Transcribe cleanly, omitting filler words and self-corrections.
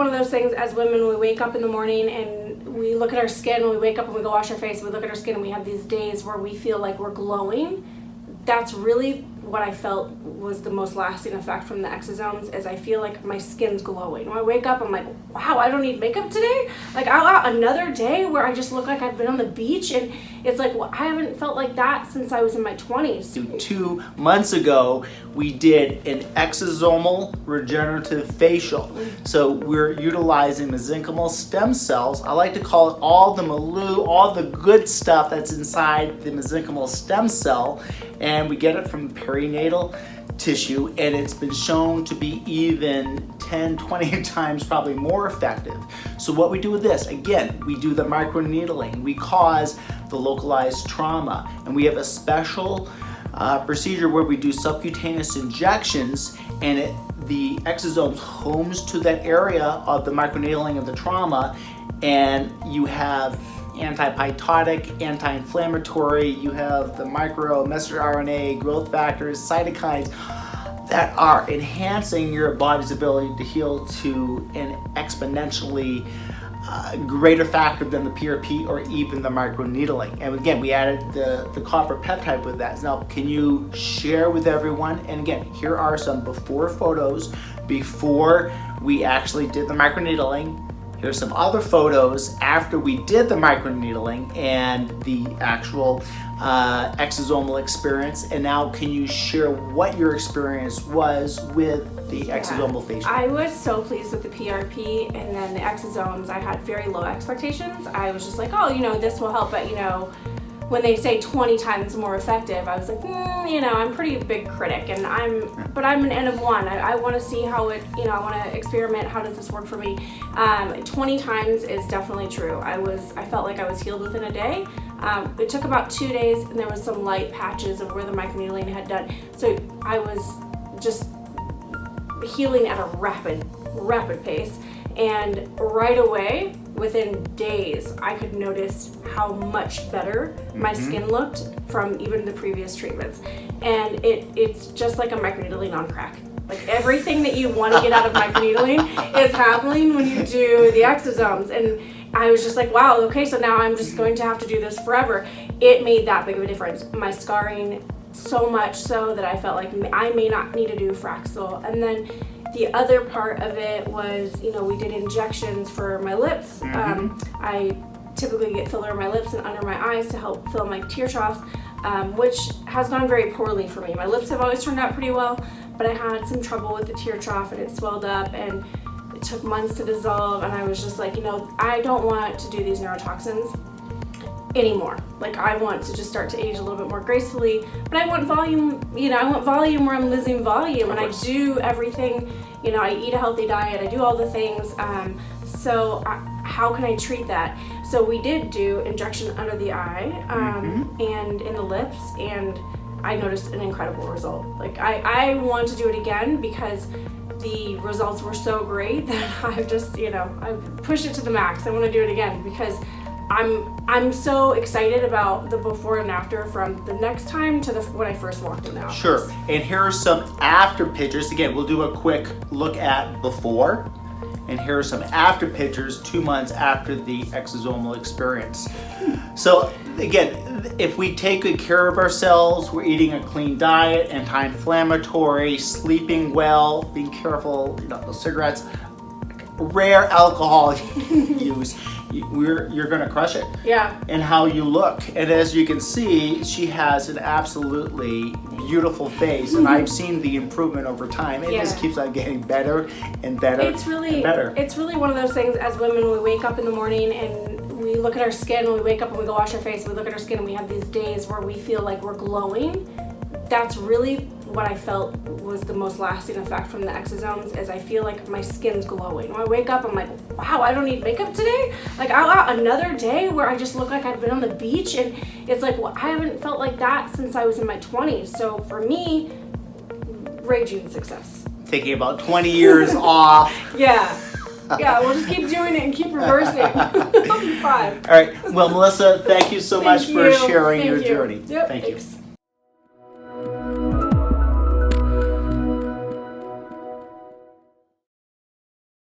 One of those things as women, we wake up in the morning and we look at our skin, when we wake up and we go wash our face, we look at our skin and we have these days where we feel like we're glowing. That's really what I felt was the most lasting effect from the exosomes, is I feel like my skin's glowing. When I wake up, I'm like, wow, I don't need makeup today? Like, another day where I just look like I've been on the beach, and it's like, well, I haven't felt like that since I was in my 20s. 2 months ago, we did an exosomal regenerative facial. So we're utilizing mesenchymal stem cells. I like to call it all the milleu, all the good stuff that's inside the mesenchymal stem cell, and we get it from perinatal tissue, and it's been shown to be even 10, 20 times probably more effective. So what we do with this, again, we do the microneedling, we cause the localized trauma, and we have a special procedure where we do subcutaneous injections, and the exosomes homes to that area of the microneedling of the trauma, and you have antipytotic, anti-inflammatory, you have the micro messenger RNA, growth factors, cytokines that are enhancing your body's ability to heal to an exponentially greater factor than the PRP or even the microneedling. And again, we added the copper peptide with that. Now, can you share with everyone? And again, here are some before photos before we actually did the microneedling. Here's some other photos after we did the microneedling and the actual exosomal experience. And now can you share what your experience was with the exosomal facial? I was so pleased with the PRP, and then the exosomes, I had very low expectations. I was just like, oh, this will help, but when they say 20 times more effective, I was like, I'm pretty big critic, and but I'm an N of 1. I want to see how it, I want to experiment. How does this work for me? 20 times is definitely true. I felt like I was healed within a day. It took about 2 days, and there was some light patches of where the microneedling had done. So I was just healing at a rapid pace, and right away, within days, I could notice how much better my skin looked from even the previous treatments. And it's just like a microneedling on crack. Like, everything that you want to get out of microneedling is happening when you do the exosomes. And I was just like, wow, okay, so now I'm just going to have to do this forever. It made that big of a difference. My scarring, so much so that I felt like I may not need to do Fraxel. And then the other part of it was, we did injections for my lips. I typically get filler in my lips and under my eyes to help fill my tear troughs, which has gone very poorly for me. My lips have always turned out pretty well, but I had some trouble with the tear trough, and it swelled up, and it took months to dissolve, and I was just like, I don't want to do these neurotoxins anymore. Like, I want to just start to age a little bit more gracefully, but I want volume, I want volume where I'm losing volume, and I do everything, I eat a healthy diet, I do all the things, so how can I treat that? So we did do injection under the eye, and in the lips, and I noticed an incredible result. Like, I want to do it again because the results were so great that I've just, I've pushed it to the max. I want to do it again because I'm so excited about the before and after from the next time to when I first walked in the office. Sure, and here are some after pictures. Again, we'll do a quick look at before, and here are some after pictures 2 months after the exosomal experience. So again, if we take good care of ourselves, we're eating a clean diet, anti-inflammatory, sleeping well, being careful, the cigarettes, rare alcohol use, you're gonna crush it. Yeah. And how you look. And as you can see, she has an absolutely beautiful face, and I've seen the improvement over time. It just keeps on getting better and better. It's really one of those things as women, when we wake up in the morning and we look at our skin, when we wake up and we go wash our face, we look at our skin and we have these days where we feel like we're glowing. That's really what I felt was the most lasting effect from the exosomes, is I feel like my skin's glowing. When I wake up, I'm like, wow, I don't need makeup today? Like, another day where I just look like I've been on the beach, and it's like, well, I haven't felt like that since I was in my 20s. So for me, raging success. Taking about 20 years off. Yeah, we'll just keep doing it and keep reversing. I'll be fine. All right, well, Melissa, thank you so much for sharing your journey. Yep. Thank you. Thanks.